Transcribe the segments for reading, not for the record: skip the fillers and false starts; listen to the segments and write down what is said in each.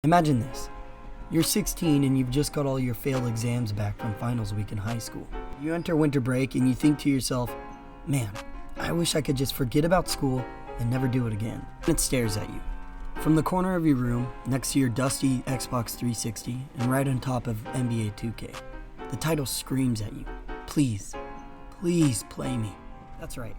Imagine this. You're 16 and you've just got all your failed exams back from finals week in high school. You enter winter break and you think to yourself, man, I wish I could just forget about school and never do it again. It stares at you. From the corner of your room, next to your dusty Xbox 360 and right on top of NBA 2K, the title screams at you, please, please play me. That's right.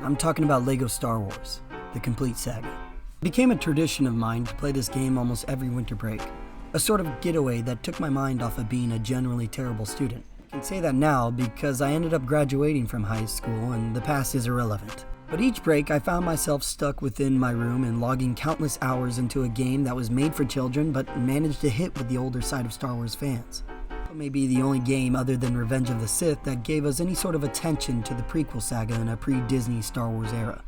I'm talking about LEGO Star Wars, the complete saga. It became a tradition of mine to play this game almost every winter break, a sort of getaway that took my mind off of being a generally terrible student. I can say that now because I ended up graduating from high school and the past is irrelevant. But each break I found myself stuck within my room and logging countless hours into a game that was made for children but managed to hit with the older side of Star Wars fans. It may be the only game other than Revenge of the Sith that gave us any sort of attention to the prequel saga in a pre-Disney Star Wars era.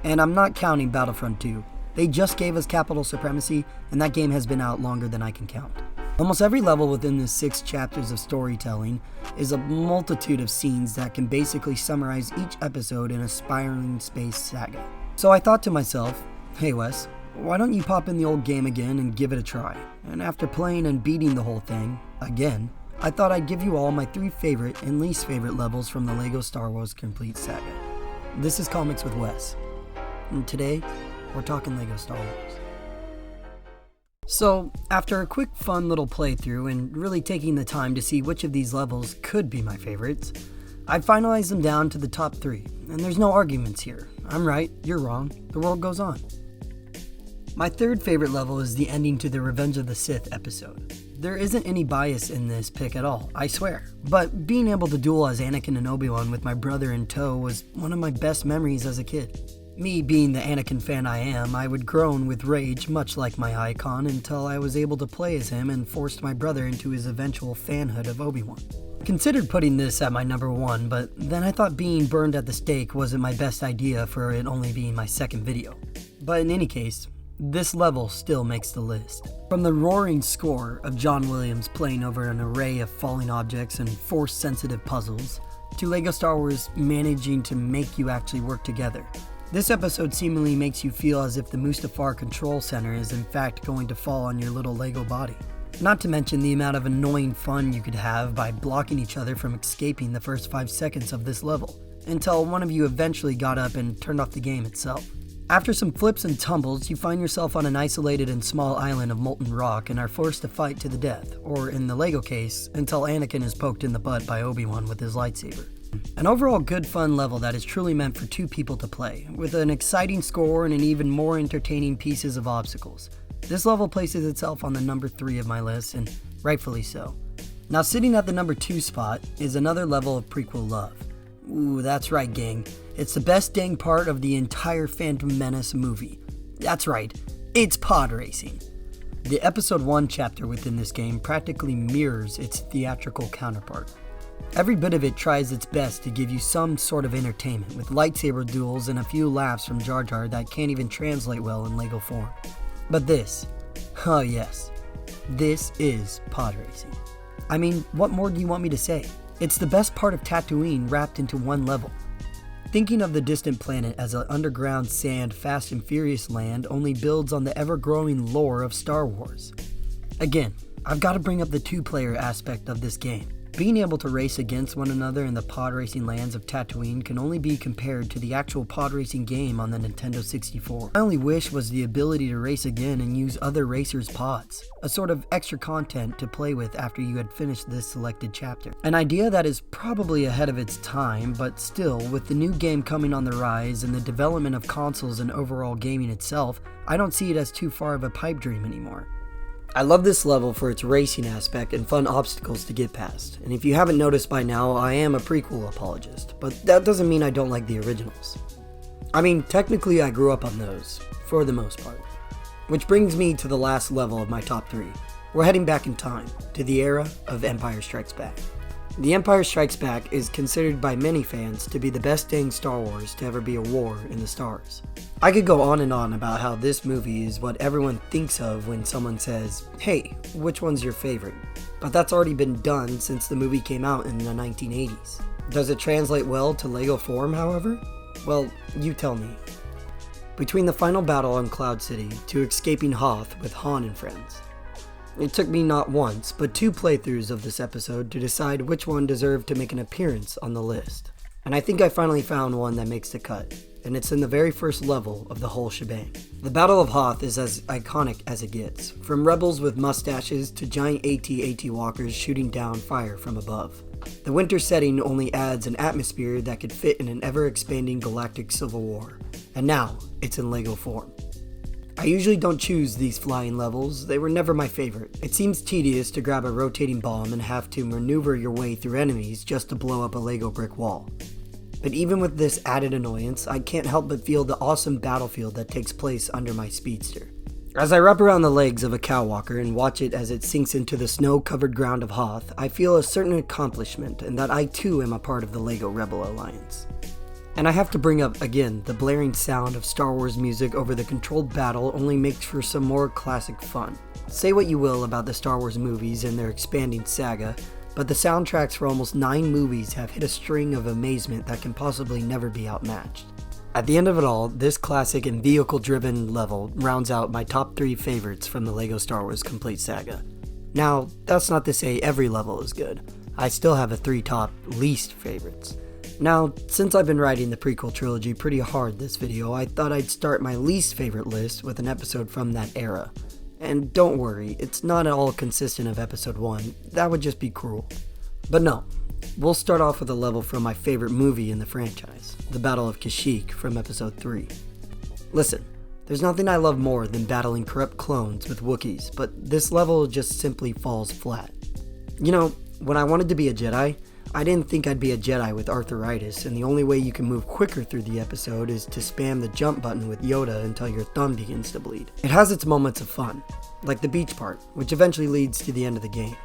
And I'm not counting Battlefront 2. They just gave us Capital Supremacy, and that game has been out longer than I can count. Almost every level within the 6 chapters of storytelling is a multitude of scenes that can basically summarize each episode in a spiraling space saga. So I thought to myself, hey Wes, why don't you pop in the old game again and give it a try? And after playing and beating the whole thing, again, I thought I'd give you all my 3 favorite and least favorite levels from the LEGO Star Wars Complete Saga. This is Comics with Wes. And today, we're talking LEGO Star Wars. So, after a quick fun little playthrough and really taking the time to see which of these levels could be my favorites, I finalized them down to the top 3, and there's no arguments here. I'm right, you're wrong, the world goes on. My 3rd favorite level is the ending to the Revenge of the Sith episode. There isn't any bias in this pick at all, I swear, but being able to duel as Anakin and Obi-Wan with my brother in tow was one of my best memories as a kid. Me being the Anakin fan I am, I would groan with rage much like my icon until I was able to play as him and forced my brother into his eventual fanhood of Obi-Wan. Considered putting this at my number 1, but then I thought being burned at the stake wasn't my best idea for it only being my 2nd video. But in any case, this level still makes the list. From the roaring score of John Williams playing over an array of falling objects and force-sensitive puzzles, to LEGO Star Wars managing to make you actually work together. This episode seemingly makes you feel as if the Mustafar Control Center is in fact going to fall on your little LEGO body. Not to mention the amount of annoying fun you could have by blocking each other from escaping the first 5 seconds of this level, until one of you eventually got up and turned off the game itself. After some flips and tumbles, you find yourself on an isolated and small island of molten rock and are forced to fight to the death, or in the LEGO case, until Anakin is poked in the butt by Obi-Wan with his lightsaber. An overall good fun level that is truly meant for 2 people to play, with an exciting score and an even more entertaining pieces of obstacles. This level places itself on the number 3 of my list, and rightfully so. Now sitting at the number 2 spot is another level of prequel love. Ooh, that's right gang, it's the best dang part of the entire Phantom Menace movie. That's right, it's pod racing. The episode 1 chapter within this game practically mirrors its theatrical counterpart. Every bit of it tries its best to give you some sort of entertainment, with lightsaber duels and a few laughs from Jar Jar that can't even translate well in LEGO form. But this, oh yes, this is pod racing. I mean, what more do you want me to say? It's the best part of Tatooine wrapped into one level. Thinking of the distant planet as an underground sand Fast and Furious land only builds on the ever-growing lore of Star Wars. Again, I've got to bring up the 2-player aspect of this game. Being able to race against one another in the pod racing lands of Tatooine can only be compared to the actual pod racing game on the Nintendo 64. My only wish was the ability to race again and use other racers' pods, a sort of extra content to play with after you had finished this selected chapter. An idea that is probably ahead of its time, but still, with the new game coming on the rise and the development of consoles and overall gaming itself, I don't see it as too far of a pipe dream anymore. I love this level for its racing aspect and fun obstacles to get past, and if you haven't noticed by now, I am a prequel apologist, but that doesn't mean I don't like the originals. I mean, technically I grew up on those, for the most part. Which brings me to the last level of my top 3. We're heading back in time, to the era of Empire Strikes Back. The Empire Strikes Back is considered by many fans to be the best dang Star Wars to ever be a war in the stars. I could go on and on about how this movie is what everyone thinks of when someone says, hey, which one's your favorite? But that's already been done since the movie came out in the 1980s. Does it translate well to LEGO form, however? Well, you tell me. between the final battle on Cloud City to escaping Hoth with Han and friends. It took me not once, but 2 playthroughs of this episode to decide which one deserved to make an appearance on the list. And I think I finally found one that makes the cut, and it's in the very first level of the whole shebang. The Battle of Hoth is as iconic as it gets, from rebels with mustaches to giant AT-AT walkers shooting down fire from above. The winter setting only adds an atmosphere that could fit in an ever-expanding galactic civil war, and now it's in LEGO form. I usually don't choose these flying levels, they were never my favorite. It seems tedious to grab a rotating bomb and have to maneuver your way through enemies just to blow up a LEGO brick wall. But even with this added annoyance, I can't help but feel the awesome battlefield that takes place under my speedster. As I wrap around the legs of a cow walker and watch it as it sinks into the snow-covered ground of Hoth, I feel a certain accomplishment and that I too am a part of the LEGO Rebel Alliance. And I have to bring up again, the blaring sound of Star Wars music over the controlled battle only makes for some more classic fun. Say what you will about the Star Wars movies and their expanding saga, but the soundtracks for almost 9 movies have hit a string of amazement that can possibly never be outmatched. At the end of it all, this classic and vehicle-driven level rounds out my top 3 favorites from the LEGO Star Wars Complete Saga. Now, that's not to say every level is good. I still have a 3 top least favorites. Now, since I've been writing the prequel trilogy pretty hard this video, I thought I'd start my least favorite list with an episode from that era. And don't worry, it's not at all consistent of episode 1, that would just be cruel. But no, we'll start off with a level from my favorite movie in the franchise, the Battle of Kashyyyk from episode 3. Listen, there's nothing I love more than battling corrupt clones with Wookiees, but this level just simply falls flat. You know, when I wanted to be a Jedi, I didn't think I'd be a Jedi with arthritis, and the only way you can move quicker through the episode is to spam the jump button with Yoda until your thumb begins to bleed. It has its moments of fun, like the beach part, which eventually leads to the end of the game.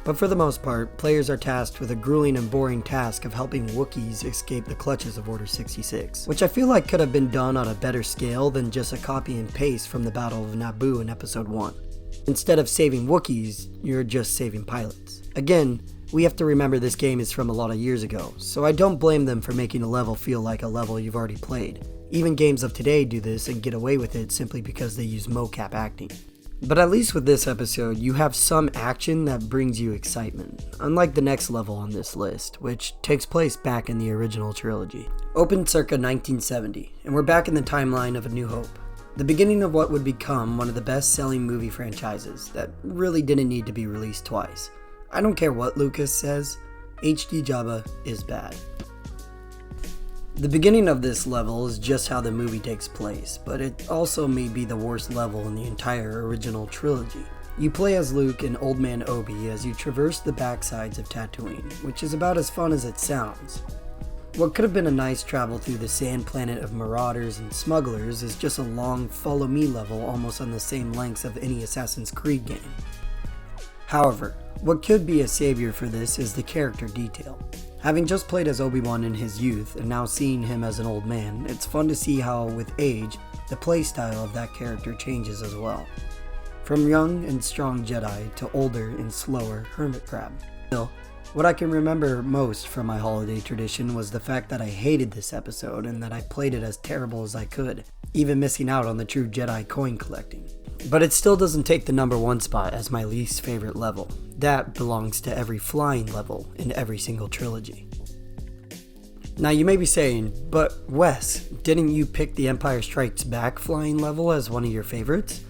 But for the most part, players are tasked with a grueling and boring task of helping Wookiees escape the clutches of Order 66, which I feel like could have been done on a better scale than just a copy and paste from the Battle of Naboo in episode 1. Instead of saving Wookiees, you're just saving pilots. Again, we have to remember this game is from a lot of years ago, so I don't blame them for making a level feel like a level you've already played. Even games of today do this and get away with it simply because they use mocap acting. But at least with this episode, you have some action that brings you excitement, unlike the next level on this list, which takes place back in the original trilogy. Opened circa 1970, and we're back in the timeline of A New Hope. The beginning of what would become one of the best-selling movie franchises that really didn't need to be released twice. I don't care what Lucas says, HD Jabba is bad. The beginning of this level is just how the movie takes place, but it also may be the worst level in the entire original trilogy. You play as Luke and Old Man Obi as you traverse the backsides of Tatooine, which is about as fun as it sounds. What could have been a nice travel through the sand planet of marauders and smugglers is just a long follow me level almost on the same lengths of any Assassin's Creed game. However, what could be a savior for this is the character detail. Having just played as Obi-Wan in his youth and now seeing him as an old man, it's fun to see how, with age, the playstyle of that character changes as well. From young and strong Jedi to older and slower hermit crab. Still, what I can remember most from my holiday tradition was the fact that I hated this episode and that I played it as terrible as I could, even missing out on the true Jedi coin collecting. But it still doesn't take the number 1 spot as my least favorite level. That belongs to every flying level in every single trilogy. Now you may be saying, but Wes, didn't you pick the Empire Strikes Back flying level as one of your favorites?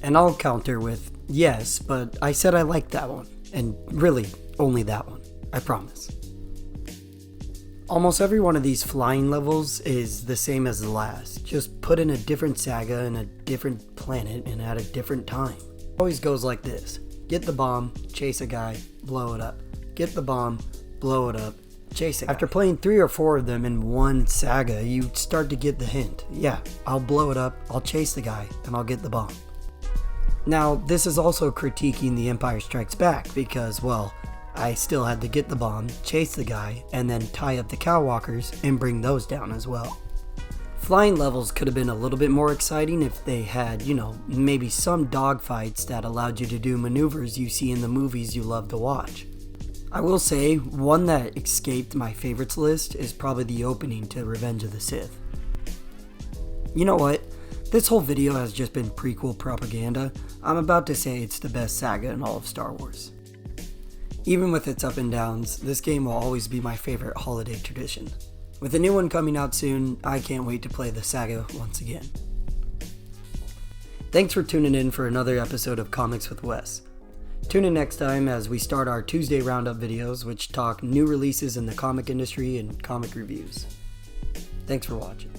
And I'll counter with, yes, but I said I liked that one, and really, only that one, I promise. Almost every one of these flying levels is the same as the last, just put in a different saga and a different planet and at a different time. It always goes like this: get the bomb, chase a guy, blow it up. Get the bomb, blow it up, chase a guy. After playing 3 or 4 of them in one saga, you start to get the hint. Yeah, I'll blow it up, I'll chase the guy, and I'll get the bomb. Now, this is also critiquing The Empire Strikes Back because, well, I still had to get the bomb, chase the guy, and then tie up the cow walkers and bring those down as well. Flying levels could have been a little bit more exciting if they had, maybe some dogfights that allowed you to do maneuvers you see in the movies you love to watch. I will say, one that escaped my favorites list is probably the opening to Revenge of the Sith. You know what? This whole video has just been prequel propaganda. I'm about to say it's the best saga in all of Star Wars. Even with its up and downs, this game will always be my favorite holiday tradition. With a new one coming out soon, I can't wait to play the saga once again. Thanks for tuning in for another episode of Comics with Wes. Tune in next time as we start our Tuesday Roundup videos, which talk new releases in the comic industry and comic reviews. Thanks for watching.